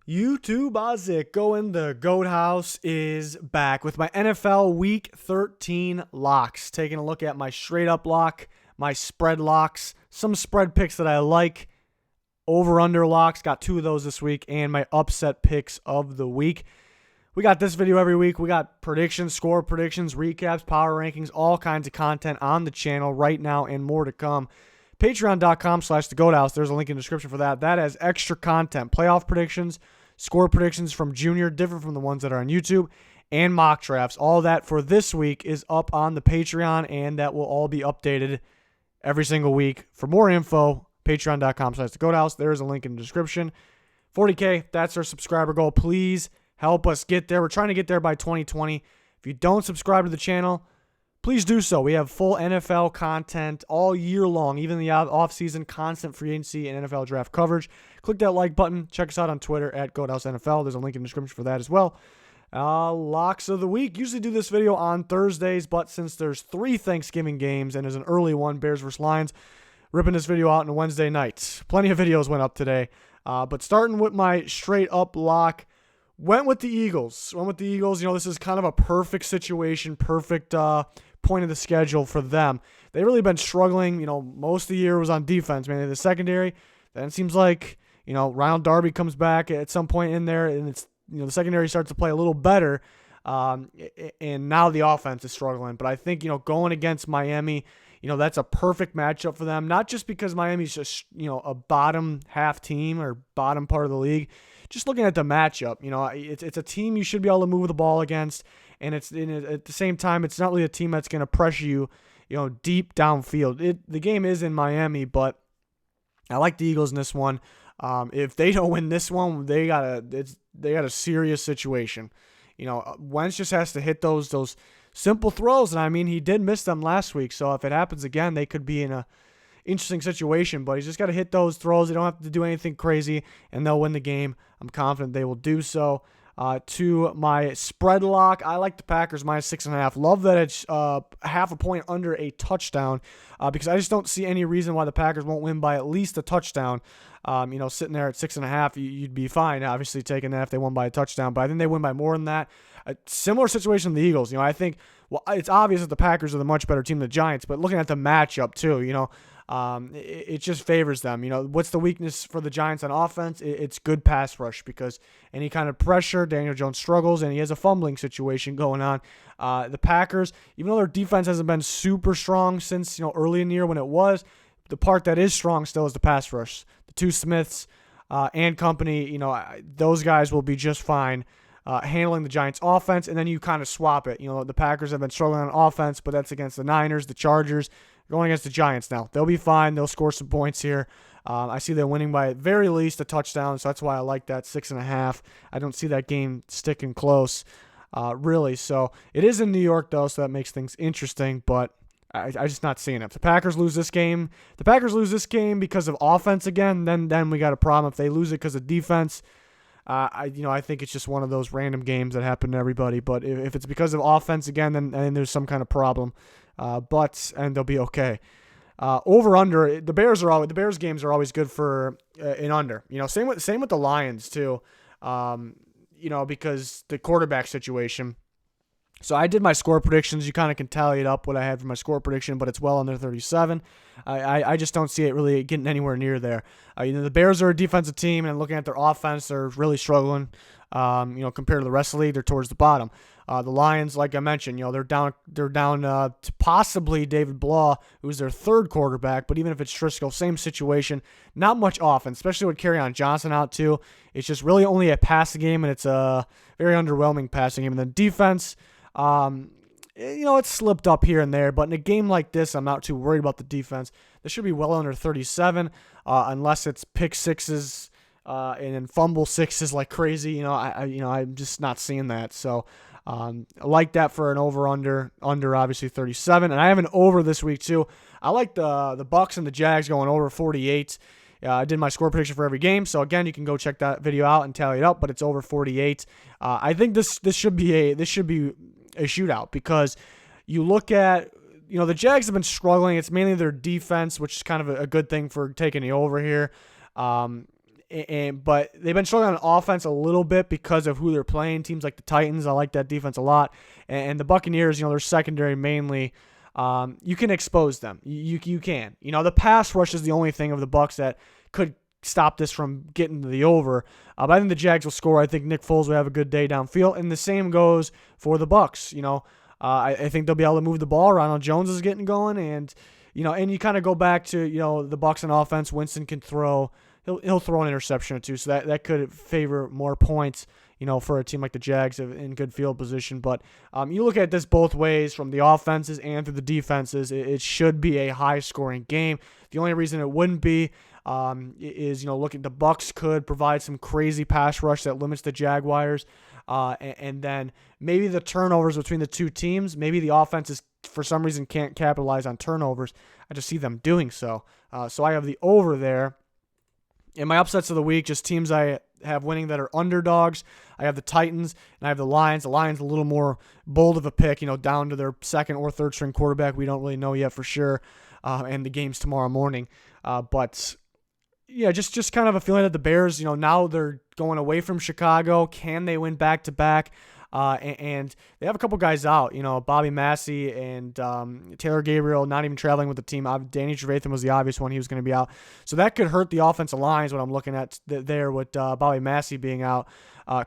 YouTube Ozick going the Goat House is back with my NFL Week 13 locks. Taking a look at my straight up lock, my spread locks, some spread picks that I like, over under locks. Got two of those this week, and my upset picks of the week. We got this video every week. We got predictions, score predictions, recaps, power rankings, all kinds of content on the channel right now and more to come. Patreon.com/thegoathouse. There's a link in the description for that. That has extra content, playoff predictions, score predictions from Junior, different from the ones that are on YouTube, and mock drafts. All that for this week is up on the Patreon, and that will all be updated every single week. For more info, patreon.com/thegoathouse. There is a link in the description. 40K, that's our subscriber goal. Please help us get there. We're trying to get there by 2020. If you don't subscribe to the channel, please do so. We have full NFL content all year long, even the off-season, constant free agency and NFL draft coverage. Click that like button. Check us out on Twitter at GoatHouseNFL. There's a link in the description for that as well. Locks of the week. Usually do this video on Thursdays, but since there's 3 Thanksgiving games and there's an early one, Bears vs. Lions, ripping this video out on a Wednesday night. Plenty of videos went up today. But starting with my straight-up lock, went with the Eagles. You know, this is kind of a perfect situation, perfect point of the schedule for them. They've really been struggling. You know, most of the year was on defense, mainly the secondary. Then it seems like, you know, Ronald Darby comes back at some point in there, and it's, you know, the secondary starts to play a little better. And now the offense is struggling. But I think, you know, going against Miami, you know, that's a perfect matchup for them. Not just because Miami's just, you know, a bottom half team or bottom part of the league. Just looking at the matchup, you know, it's a team you should be able to move the ball against, and at the same time, it's not really a team that's going to pressure you, you know, deep downfield. The game is in Miami, but I like the Eagles in this one. If they don't win this one, they got a serious situation. You know, Wentz just has to hit those simple throws, and I mean, he did miss them last week. So if it happens again, they could be in a interesting situation, but he's just got to hit those throws. They don't have to do anything crazy, and they'll win the game. I'm confident they will do so. To my spread lock, I like the Packers -6.5. Love that it's half a point under a touchdown, because I just don't see any reason why the Packers won't win by at least a touchdown. You know, sitting there at 6.5, you'd be fine, obviously, taking that if they won by a touchdown, but I think they win by more than that. A similar situation to the Eagles. You know, I think, well, it's obvious that the Packers are the much better team than the Giants, but looking at the matchup too, you know, it just favors them. You know, what's the weakness for the Giants on offense? It's good pass rush, because any kind of pressure, Daniel Jones struggles, and he has a fumbling situation going on. The Packers, even though their defense hasn't been super strong since, you know, early in the year when it was, the part that is strong still is the pass rush. The two Smiths and company, you know, those guys will be just fine handling the Giants offense, and then you kind of swap it. You know, the Packers have been struggling on offense, but that's against the Niners, the Chargers. Going against the Giants now. They'll be fine. They'll score some points here. I see them winning by at very least a touchdown, so that's why I like that 6.5. I don't see that game sticking close, really. So it is in New York, though, so that makes things interesting, but I just not seeing it. If the Packers lose this game, because of offense again, then we got a problem. If they lose it because of defense, I think it's just one of those random games that happen to everybody. But if it's because of offense again, then there's some kind of problem. And they'll be okay. Over under, the Bears games are always good for an under. You know, same with the Lions too. You know, because the quarterback situation. So I did my score predictions. You kind of can tally it up what I had for my score prediction, but it's well under 37. I just don't see it really getting anywhere near there. You know, the Bears are a defensive team, and looking at their offense, they're really struggling. You know, compared to the rest of the league, they're towards the bottom. The Lions, like I mentioned, you know, they're down to possibly David Blah, who's their third quarterback. But even if it's Driscoll, same situation. Not much offense, especially with Kerryon Johnson out too. It's just really only a passing game, and it's a very underwhelming passing game. And then defense, you know, it's slipped up here and there. But in a game like this, I'm not too worried about the defense. This should be well under 37, unless it's pick sixes. And then fumble sixes like crazy. You know, I'm just not seeing that. So I like that for an over obviously 37, and I have an over this week too. I like the Bucks and the Jags going over 48. I did my score prediction for every game, so again, you can go check that video out and tally it up. But it's over 48. I think this should be a shootout, because you look at, you know, the Jags have been struggling. It's mainly their defense, which is kind of a good thing for taking the over here. But they've been struggling on offense a little bit because of who they're playing. Teams like the Titans, I like that defense a lot. And the Buccaneers, their secondary mainly, you can expose them. You can. The pass rush is the only thing of the Bucs that could stop this from getting to the over. But I think the Jags will score. I think Nick Foles will have a good day downfield. And the same goes for the Bucs. I think they'll be able to move the ball. Ronald Jones is getting going. And you kind of go back to, the Bucs on offense. Winston can throw. He'll throw an interception or two. So that could favor more points, for a team like the Jags in good field position. But you look at this both ways, from the offenses and through the defenses. It should be a high-scoring game. The only reason it wouldn't be is, look at the Bucs could provide some crazy pass rush that limits the Jaguars. And then maybe the turnovers between the two teams, maybe the offenses for some reason can't capitalize on turnovers. I just see them doing so. So I have the over there. In my upsets of the week, just teams I have winning that are underdogs. I have the Titans and I have the Lions. The Lions a little more bold of a pick, down to their second or third string quarterback. We don't really know yet for sure. And the game's tomorrow morning. But yeah, just kind of a feeling that the Bears, now they're going away from Chicago. Can they win back-to-back? And they have a couple guys out, Bobby Massey and Taylor Gabriel not even traveling with the team. Danny Trevathan was the obvious one. He was going to be out. So that could hurt the offensive line is what I'm looking at there with Bobby Massey being out.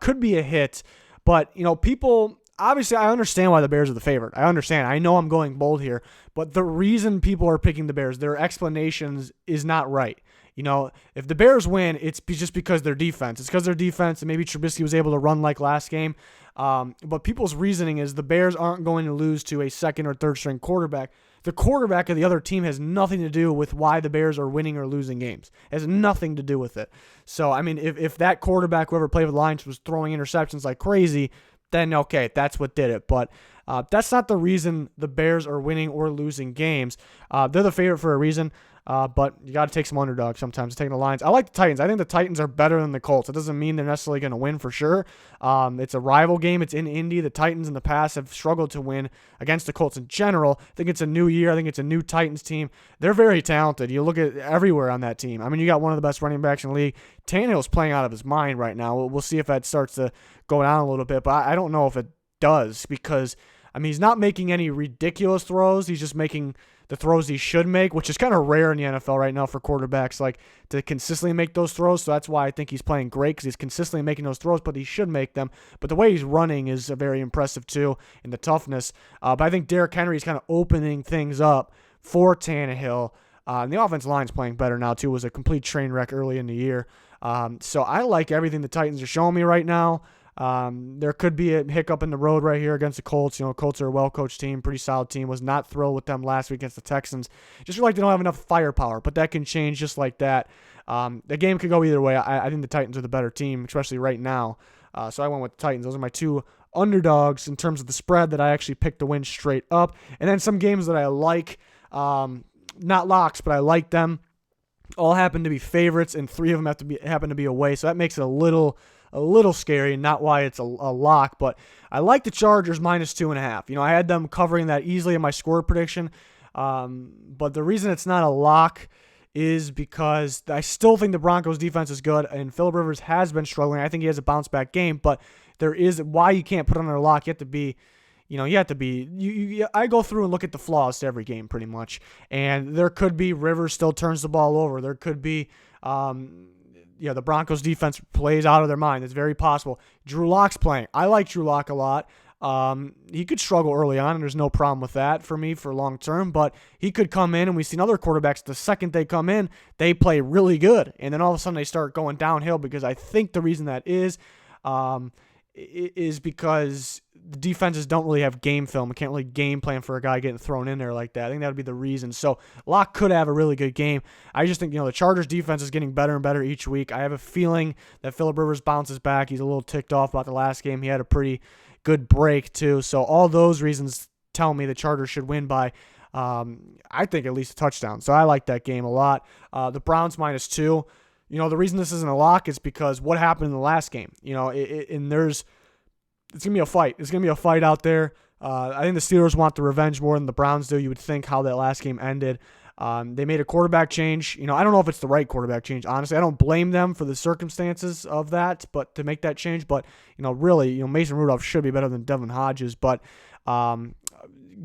Could be a hit. But, people, obviously I understand why the Bears are the favorite. I understand. I know I'm going bold here. But the reason people are picking the Bears, their explanations is not right. If the Bears win, it's just because their defense. It's because their defense, and maybe Trubisky was able to run like last game. But people's reasoning is the Bears aren't going to lose to a second or third string quarterback. The quarterback of the other team has nothing to do with why the Bears are winning or losing games. It has nothing to do with it. So, if that quarterback, whoever played with the Lions, was throwing interceptions like crazy, then okay, that's what did it. But that's not the reason the Bears are winning or losing games. They're the favorite for a reason. But you got to take some underdogs sometimes, taking the Lions. I like the Titans. I think the Titans are better than the Colts. It doesn't mean they're necessarily going to win for sure. It's a rival game. It's in Indy. The Titans in the past have struggled to win against the Colts in general. I think it's a new year. I think it's a new Titans team. They're very talented. You look at everywhere on that team. You got one of the best running backs in the league. Tannehill's playing out of his mind right now. We'll see if that starts to go down a little bit, but I don't know if it does because, he's not making any ridiculous throws. He's just making the throws he should make, which is kind of rare in the NFL right now for quarterbacks to consistently make those throws. So that's why I think he's playing great, because he's consistently making those throws, but he should make them. But the way he's running is very impressive too, in the toughness. But I think Derrick Henry is kind of opening things up for Tannehill. And the offensive line's playing better now too. It was a complete train wreck early in the year. So I like everything the Titans are showing me right now. There could be a hiccup in the road right here against the Colts. Colts are a well-coached team, pretty solid team. Was not thrilled with them last week against the Texans. Just feel like they don't have enough firepower, but that can change just like that. The game could go either way. I think the Titans are the better team, especially right now. So I went with the Titans. Those are my two underdogs in terms of the spread that I actually picked to win straight up. And then some games that I like, not locks, but I like them. All happen to be favorites, and three of them happen to be away. So that makes it a little scary, not why it's a lock, but I like the Chargers -2.5. I had them covering that easily in my score prediction, but the reason it's not a lock is because I still think the Broncos defense is good, and Phillip Rivers has been struggling. I think he has a bounce back game, but there is why you can't put on a lock. You have to be, I go through and look at the flaws to every game pretty much, and there could be Rivers still turns the ball over. There could be, the Broncos defense plays out of their mind. It's very possible. Drew Lock's playing. I like Drew Lock a lot. He could struggle early on, and there's no problem with that for me for long term, but he could come in, and we've seen other quarterbacks, the second they come in, they play really good, and then all of a sudden they start going downhill, because I think the reason that is because the defenses don't really have game film. Can't really game plan for a guy getting thrown in there like that. I think that would be the reason. So Locke could have a really good game. I just think, the Chargers defense is getting better and better each week. I have a feeling that Phillip Rivers bounces back. He's a little ticked off about the last game. He had a pretty good break too. So all those reasons tell me the Chargers should win by, I think, at least a touchdown. So I like that game a lot. The Browns -2. The reason this isn't a lock is because what happened in the last game. It's going to be a fight. It's going to be a fight out there. I think the Steelers want the revenge more than the Browns do. You would think how that last game ended. They made a quarterback change. I don't know if it's the right quarterback change. Honestly, I don't blame them for the circumstances of that, but to make that change. But really, Mason Rudolph should be better than Devin Hodges. But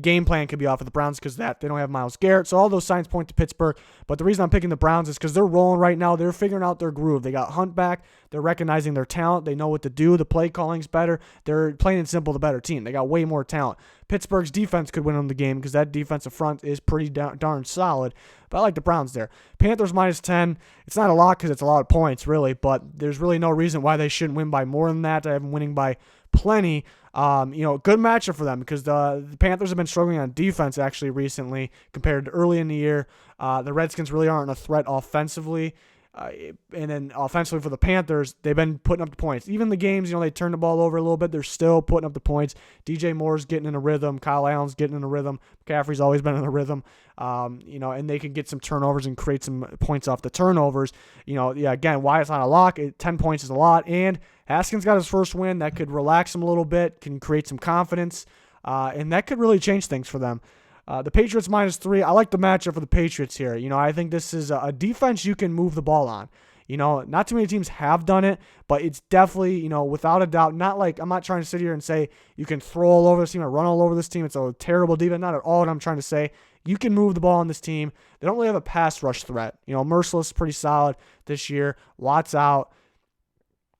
game plan could be off of the Browns because they don't have Myles Garrett. So all those signs point to Pittsburgh. But the reason I'm picking the Browns is because they're rolling right now. They're figuring out their groove. They got Hunt back. They're recognizing their talent. They know what to do. The play calling's better. They're plain and simple the better team. They got way more talent. Pittsburgh's defense could win them the game because that defensive front is pretty darn solid. But I like the Browns there. Panthers -10. It's not a lot because it's a lot of points, really. But there's really no reason why they shouldn't win by more than that. I have them winning by plenty. Good matchup for them because the Panthers have been struggling on defense actually recently compared to early in the year. The Redskins really aren't a threat offensively. And then offensively for the Panthers, they've been putting up the points. Even the games, they turn the ball over a little bit, they're still putting up the points. DJ Moore's getting in a rhythm. Kyle Allen's getting in a rhythm. McCaffrey's always been in a rhythm. And they can get some turnovers and create some points off the turnovers. Again, why it's not a lock. 10 points is a lot. And Haskins got his first win. That could relax him a little bit, can create some confidence, and that could really change things for them. The Patriots -3. I like the matchup for the Patriots here. I think this is a defense you can move the ball on. Not too many teams have done it, but it's definitely, without a doubt, not like I'm not trying to sit here and say you can throw all over this team or run all over this team. It's a terrible defense. Not at all what I'm trying to say. You can move the ball on this team. They don't really have a pass rush threat. Merciless is pretty solid this year. Watt's out.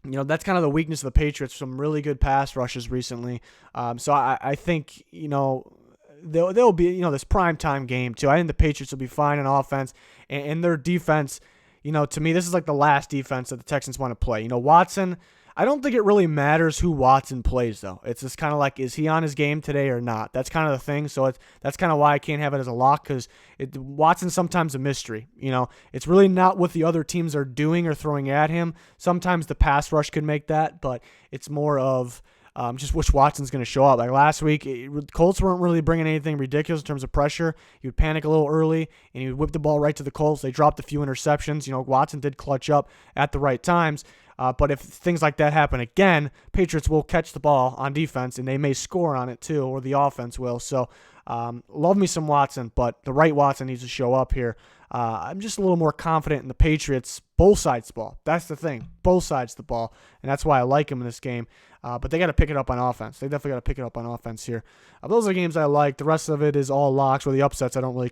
That's kind of the weakness of the Patriots. Some really good pass rushes recently. So I think, they'll be, this primetime game too. I think the Patriots will be fine in offense and their defense. To me, this is like the last defense that the Texans want to play. Watson, I don't think it really matters who Watson plays though. It's just kind of like, is he on his game today or not? That's kind of the thing. So that's kind of why I can't have it as a lock because Watson's sometimes a mystery. It's really not what the other teams are doing or throwing at him. Sometimes the pass rush could make that, but it's more of just which Watson's going to show up. Like last week, Colts weren't really bringing anything ridiculous in terms of pressure. He would panic a little early, and he would whip the ball right to the Colts. They dropped a few interceptions. Watson did clutch up at the right times. But if things like that happen again, Patriots will catch the ball on defense, and they may score on it too, or the offense will. So love me some Watson, but the right Watson needs to show up here. I'm just a little more confident in the Patriots, both sides of the ball. That's the thing, both sides of the ball, and that's why I like them in this game. But they got to pick it up on offense. They definitely got to pick it up on offense here. Those are games I like. The rest of it is all locks, or the upsets I don't really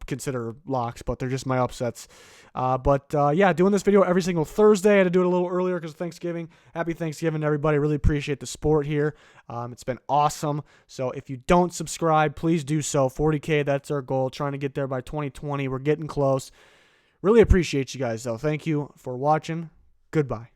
consider locks, but they're just my upsets. Doing this video every single Thursday. I had to do it a little earlier because of Thanksgiving. Happy Thanksgiving to everybody. Really appreciate the support here. It's been awesome. So if you don't subscribe, please do so. 40K, that's our goal. Trying to get there by 2020. We're getting close. Really appreciate you guys, though. Thank you for watching. Goodbye.